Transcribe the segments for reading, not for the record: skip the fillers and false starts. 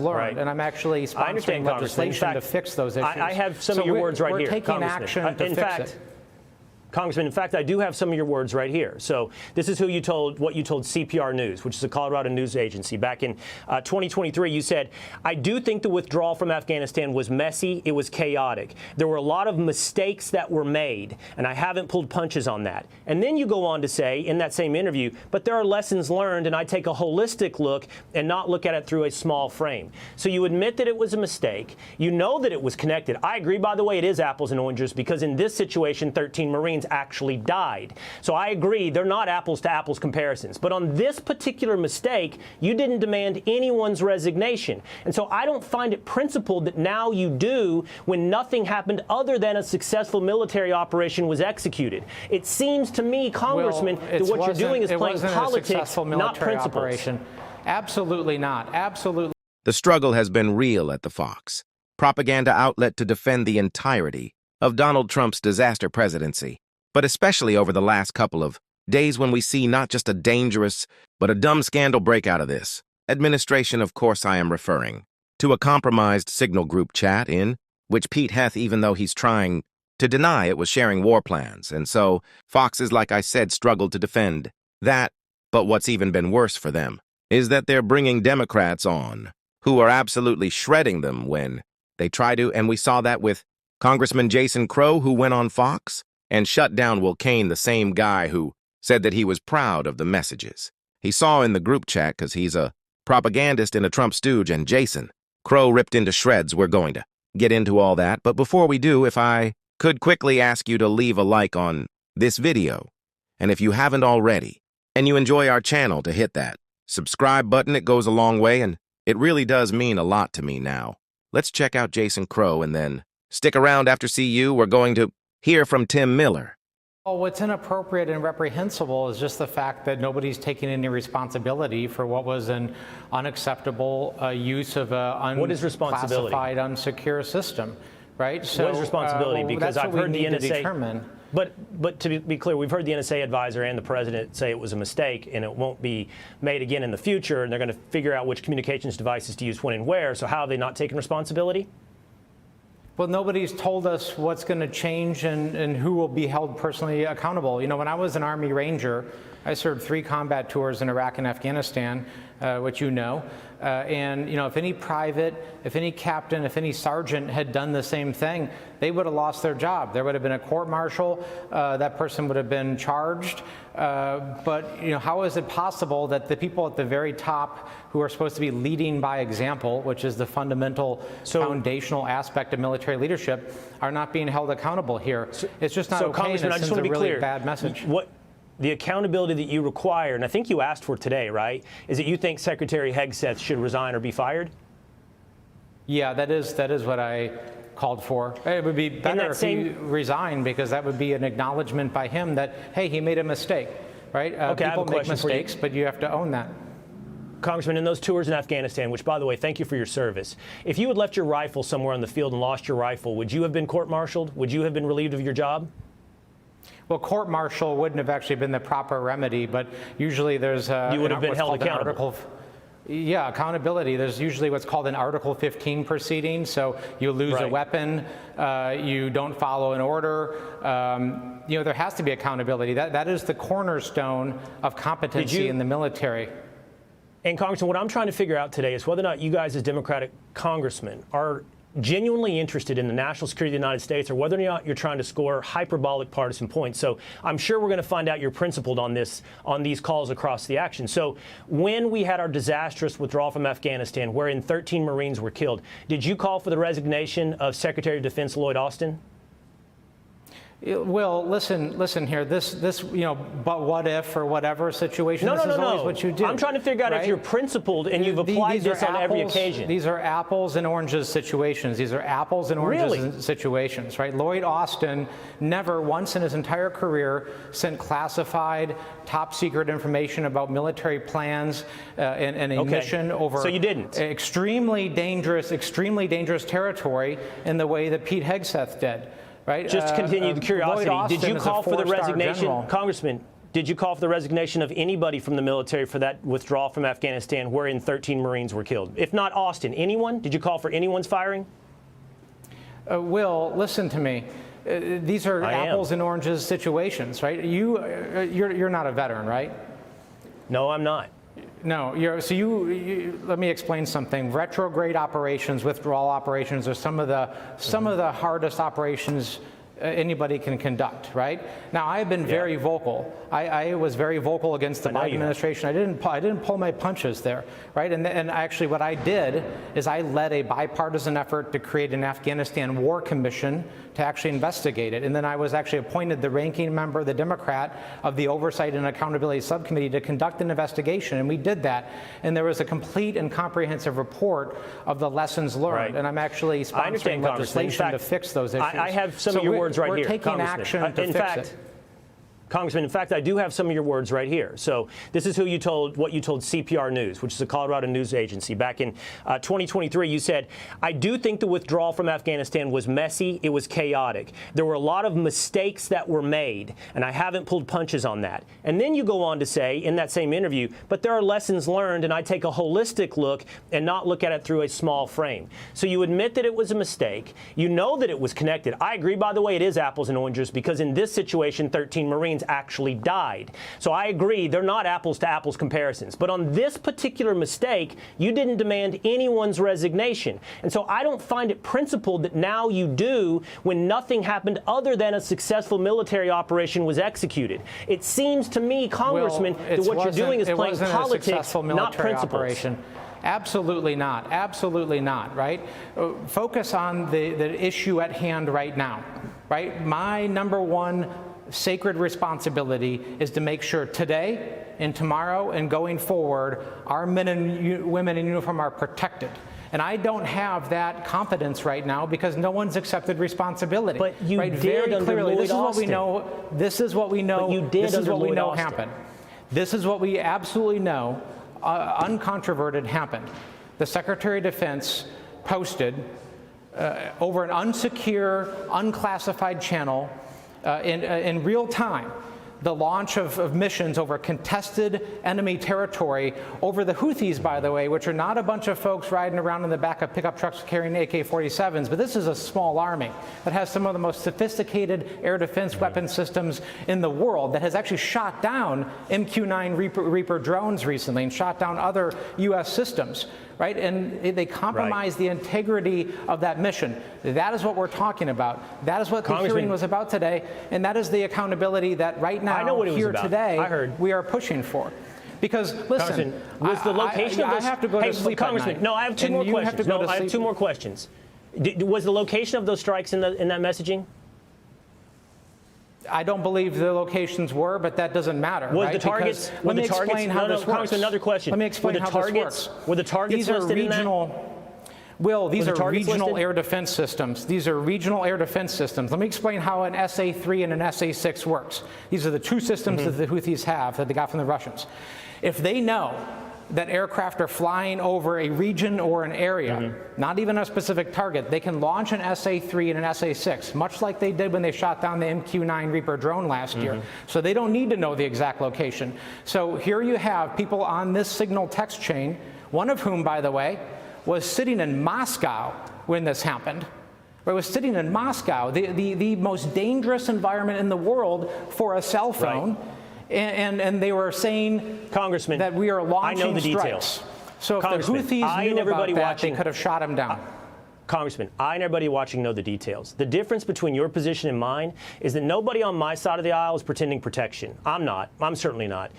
learned, right. and I'm actually sponsoring legislation to fix those issues. I have some of your words right here, We're taking action to fix it. Congressman, in fact, I do have some of your words right here. So this is what you told CPR News, which is a Colorado news agency. Back in 2023, you said, I do think the withdrawal from Afghanistan was messy. It was chaotic. There were a lot of mistakes that were made, and I haven't pulled punches on that. And then you go on to say in that same interview, but there are lessons learned, and I take a holistic look and not look at it through a small frame. So you admit that it was a mistake. You know that it was connected. I agree, by the way, it is apples and oranges, because in this situation, 13 Marines actually died. So I agree, they're not apples to apples comparisons. But on this particular mistake, you didn't demand anyone's resignation. And so I don't find it principled that now you do when nothing happened other than a successful military operation was executed. It seems to me, Congressman, that what you're doing is playing politics, not principles. Operation. Absolutely not. Absolutely. The struggle has been real at the Fox, propaganda outlet to defend the entirety of Donald Trump's disaster presidency, but especially over the last couple of days when we see not just a dangerous, but a dumb scandal break out of this administration. Of course, I am referring to a compromised Signal group chat in which Pete Heth, even though he's trying to deny it, was sharing war plans. And so Foxes, like I said, struggled to defend that. But what's even been worse for them is that they're bringing Democrats on who are absolutely shredding them when they try to. And we saw that with Congressman Jason Crow, who went on Fox and shut down Will Cain, the same guy who said that he was proud of the messages he saw in the group chat because he's a propagandist and a Trump stooge, and Jason Crow ripped into shreds. We're going to get into all that, but before we do, if I could quickly ask you to leave a like on this video, and if you haven't already, and you enjoy our channel, to hit that subscribe button. It goes a long way, and it really does mean a lot to me. Now, let's check out Jason Crow, and then stick around after CU. We're going to hear from Tim Miller. Well, what's inappropriate and reprehensible is just the fact that nobody's taking any responsibility for what was an unacceptable use of an unclassified, unsecure system, right? So, what is responsibility? Because I've heard the NSA. But to be clear, we've heard the NSA advisor and the president say it was a mistake and it won't be made again in the future, and they're going to figure out which communications devices to use when and where. So how have they not taken responsibility? Well, nobody's told us what's going to change and who will be held personally accountable. You know, when I was an Army Ranger, I served 3 combat tours in Iraq and Afghanistan, which you know. And, you know, if any private, if any captain, if any sergeant had done the same thing, they would have lost their job. There would have been a court-martial. That person would have been charged. But, you know, how is it possible that the people at the very top who are supposed to be leading by example, which is the fundamental foundational aspect of military leadership, are not being held accountable here? It's just not okay, and it sends a really bad message. The accountability that you require, and I think you asked for today, right, is that you think Secretary Hegseth should resign or be fired? Yeah, that is what I called for. It would be better if he resigned, because that would be an acknowledgement by him that, hey, he made a mistake, right? People make mistakes, but you have to own that. Congressman, in those tours in Afghanistan, which, by the way, thank you for your service, if you had left your rifle somewhere on the field and lost your rifle, would you have been court-martialed? Would you have been relieved of your job? Well, court-martial wouldn't have actually been the proper remedy, but usually there's you would have been held accountable. Yeah, accountability. There's usually what's called an Article 15 proceeding. So you lose a weapon, you don't follow an order. You know, there has to be accountability. That is the cornerstone of competency in the military. And Congressman, what I'm trying to figure out today is whether or not you guys as Democratic congressmen are genuinely interested in the national security of the United States, or whether or not you're trying to score hyperbolic partisan points. So I'm sure we're going to find out you're principled on this, on these calls across the action. So when we had our disastrous withdrawal from Afghanistan, wherein 13 Marines were killed, did you call for the resignation of Secretary of Defense Lloyd Austin? Well, listen here. This, you know, but what if or whatever situation. This is always what you do. I'm trying to figure out if you're principled and you've applied this on every occasion. These are apples and oranges situations. These are apples and oranges situations, right? Lloyd Austin never once in his entire career sent classified, top secret information about military plans and a mission over so you didn't. extremely dangerous territory in the way that Pete Hegseth did. Right? Just to continue the curiosity, did you call for the resignation, Congressman? did you call for the resignation of anybody from the military for that withdrawal from Afghanistan wherein 13 Marines were killed? If not Austin, anyone? Did you call for anyone's firing? Will, listen to me. These are apples and oranges situations, right? You're not a veteran, right? No, I'm not. No, let me explain something. Retrograde operations, withdrawal operations are some of the hardest operations anybody can conduct, right? Now, I have been very vocal. I was very vocal against the Biden administration. I didn't pull my punches there, right? And actually what I did is I led a bipartisan effort to create an Afghanistan War Commission to actually investigate it. And then I was actually appointed the ranking member, the Democrat, of the Oversight and Accountability Subcommittee to conduct an investigation. And we did that. And there was a complete and comprehensive report of the lessons learned. Right. And I'm actually sponsoring legislation to fix those issues. I have some of your words right here. We're taking action to fix it. Congressman, in fact, I do have some of your words right here. So this is what you told CPR News, which is a Colorado news agency. Back in 2023, you said, I do think the withdrawal from Afghanistan was messy. It was chaotic. There were a lot of mistakes that were made, and I haven't pulled punches on that. And then you go on to say in that same interview, but there are lessons learned, and I take a holistic look and not look at it through a small frame. So you admit that it was a mistake. You know that it was connected. I agree, by the way, it is apples and oranges, because in this situation, 13 Marines actually died. So I agree, they're not apples to apples comparisons. But on this particular mistake, you didn't demand anyone's resignation. And so I don't find it principled that now you do when nothing happened other than a successful military operation was executed. It seems to me, Congressman, that what you're doing is playing politics, not principles. Operation. Absolutely not. Absolutely not, right? Focus on the issue at hand right now, right? My number one sacred responsibility is to make sure today and tomorrow and going forward, our men and women in uniform are protected. And I don't have that confidence right now because no one's accepted responsibility. But you right? did Very under clearly. Lloyd This is what we Austin. know. This is what we know. But you did this is under what we Lloyd know Austin. happened. This is what we absolutely know, uncontroverted, happened. The Secretary of Defense posted over an unsecure, unclassified channel in real time the launch of missions over contested enemy territory over the Houthis, by the way, which are not a bunch of folks riding around in the back of pickup trucks carrying AK-47s, but this is a small army that has some of the most sophisticated air defense weapon systems in the world that has actually shot down MQ-9 Reaper drones recently and shot down other U.S. systems. Right? And they compromise the integrity of that mission. That is what we're talking about. That is what the hearing was about today. And that is the accountability that right now, here today, we are pushing for. Because, listen, was the location of those... I have to go to sleep Congressman, at night. No, I have two more questions. No, I have two more questions. Was the location of those strikes in that messaging? I don't believe the locations were, but that doesn't matter. Was right? the targets? Let me explain how this works. Another question. Let me explain how this works. Were the targets listed in that? Will, these are regional listed? air defense systems. These are regional air defense systems. Let me explain how an SA-3 and an SA-6 works. These are the two systems that the Houthis have that they got from the Russians. If they know that aircraft are flying over a region or an area, not even a specific target, they can launch an SA-3 and an SA-6, much like they did when they shot down the MQ-9 Reaper drone last year. So they don't need to know the exact location. So here you have people on this signal text chain, one of whom, by the way, was sitting in Moscow when this happened. It was sitting in Moscow, the most dangerous environment in the world for a cell phone. Right. And they were saying, Congressman, that we are launching I know the strikes. details. So if the Houthis knew about that, they could have shot him down. Congressman, I and everybody watching know the details. The difference between your position and mine is that nobody on my side of the aisle is pretending protection. I'm not. I'm certainly not.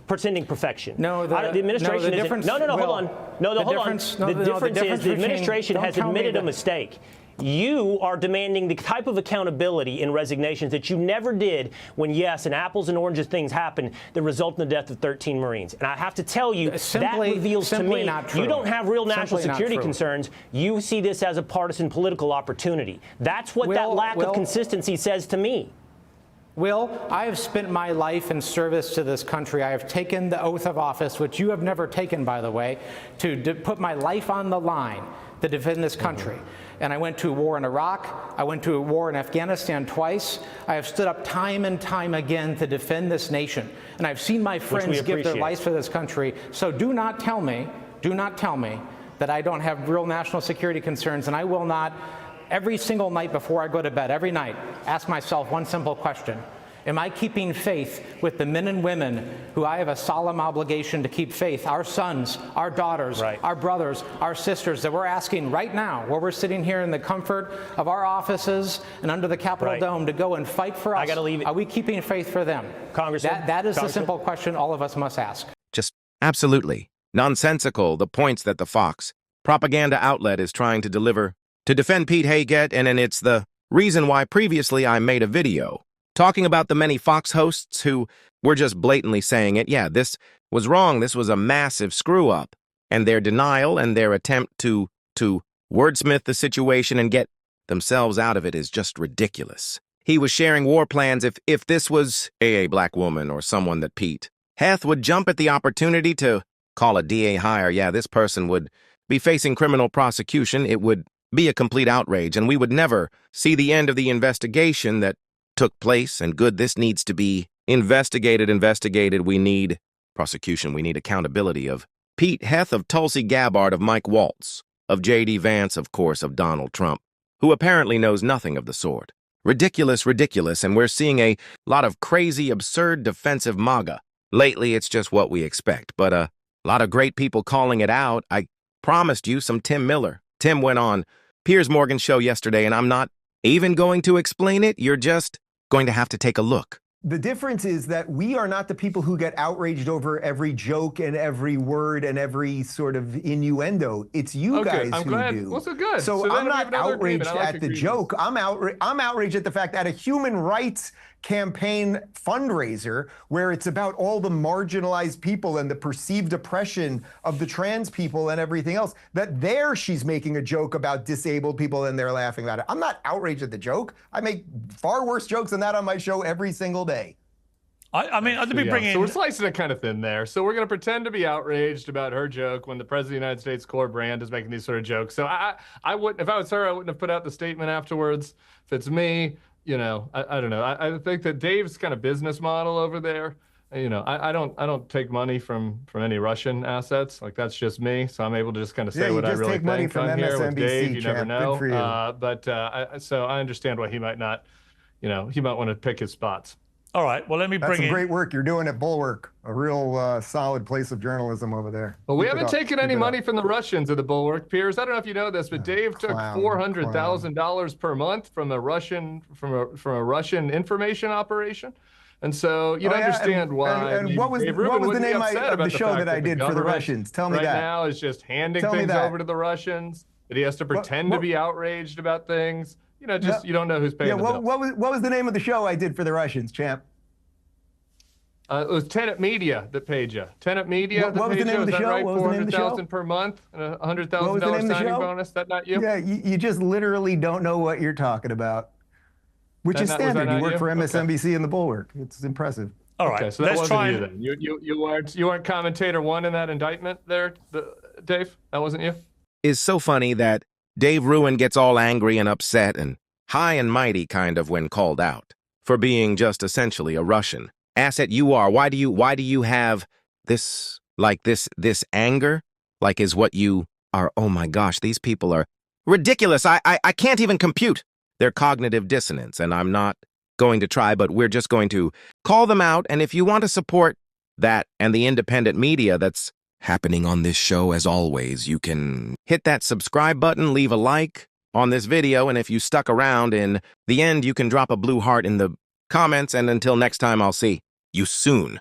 Pretending perfection. No, the administration difference, hold on. The difference is the administration has admitted a mistake. You are demanding the type of accountability in resignations that you never did when, yes, and apples and oranges things happen that result in the death of 13 Marines. And I have to tell you, that reveals to me you don't have real national security concerns. You see this as a partisan political opportunity. That's what that lack of consistency says to me. Will, I have spent my life in service to this country. I have taken the oath of office, which you have never taken, by the way, to put my life on the line to defend this country. And I went to a war in Iraq. I went to a war in Afghanistan twice. I have stood up time and time again to defend this nation. And I've seen my friends give their lives for this country. So do not tell me that I don't have real national security concerns, and I will not, every single night before I go to bed, every night, ask myself one simple question. Am I keeping faith with the men and women who I have a solemn obligation to keep faith, our sons, our daughters, our brothers, our sisters, that we're asking right now, where we're sitting here in the comfort of our offices and under the Capitol Dome, to go and fight for us? Are we keeping faith for them? Congressman, that is the simple question all of us must ask. Just absolutely nonsensical, the points that the Fox propaganda outlet is trying to deliver to defend Pete Hegseth, and it's the reason why previously I made a video talking about the many Fox hosts who were just blatantly saying it. Yeah, this was wrong. This was a massive screw-up. And their denial and their attempt to wordsmith the situation and get themselves out of it is just ridiculous. He was sharing war plans. If this was a black woman or someone that Pete Hegseth would jump at the opportunity to call a DA higher, yeah, this person would be facing criminal prosecution. It would be a complete outrage, and we would never see the end of the investigation that took place. And good, this needs to be investigated. We need prosecution. We need accountability of Pete Hegseth, of Tulsi Gabbard, of Mike Waltz, of J.D. Vance, of course, of Donald Trump, who apparently knows nothing of the sort. Ridiculous, and we're seeing a lot of crazy, absurd, defensive MAGA. Lately, it's just what we expect, but a lot of great people calling it out. I promised you some Tim Miller. Tim went on Piers Morgan's show yesterday, and I'm not even going to explain it. You're just going to have to take a look. The difference is that we are not the people who get outraged over every joke and every word and every sort of innuendo. It's you guys who do. Well, so good. So I'm not outraged at the joke. I'm outraged at the fact that a human rights campaign fundraiser where it's about all the marginalized people and the perceived oppression of the trans people and everything else, that there she's making a joke about disabled people and they're laughing about it. I'm not outraged at the joke. I make far worse jokes than that on my show every single day. I mean, let me bring in. So we're slicing it kind of thin there. So we're going to pretend to be outraged about her joke when the president of the United States core brand is making these sort of jokes. So I wouldn't, if I was her, I wouldn't have put out the statement afterwards. If it's me, you know, I don't know. I think that Dave's kind of business model over there, you know, I don't take money from any Russian assets. Like, that's just me. So I'm able to just kind of say what I really think on here with Dave. You never know. So I understand why he might not, you know, he might want to pick his spots. All right, well, let me bring in. That's some great work you're doing at Bulwark, a real solid place of journalism over there. Well, we haven't taken any money from the Russians at the Bulwark, Piers. I don't know if you know this, but Dave took $400,000 per month from a Russian information operation. And so you'd understand why. And what was the name of the show that I did for the Russians? Tell me that. Right now is just handing things over to the Russians, that he has to pretend to be outraged about things. You know, just you don't know who's paying the bill. What was the name of the show I did for the Russians, champ? It was Tenet Media that paid you. Tenet Media. What was the name of the show? Right? What was the name of the show? $400,000 per month and a $100,000 signing bonus. That not you? Yeah, you just literally don't know what you're talking about, which is standard. You work for MSNBC and the Bulwark. It's impressive. All right, okay, so that wasn't you then. You weren't commentator one in that indictment there, Dave? That wasn't you? It's so funny that Dave Ruin gets all angry and upset and high and mighty kind of when called out for being just essentially a Russian asset. You are. Why do you have this, like this anger? Like, is what you are? Oh my gosh, these people are ridiculous. I can't even compute their cognitive dissonance, and I'm not going to try, but we're just going to call them out. And if you want to support that and the independent media that's happening on this show, as always, you can hit that subscribe button, leave a like on this video, and if you stuck around in the end, you can drop a blue heart in the comments, and until next time, I'll see you soon.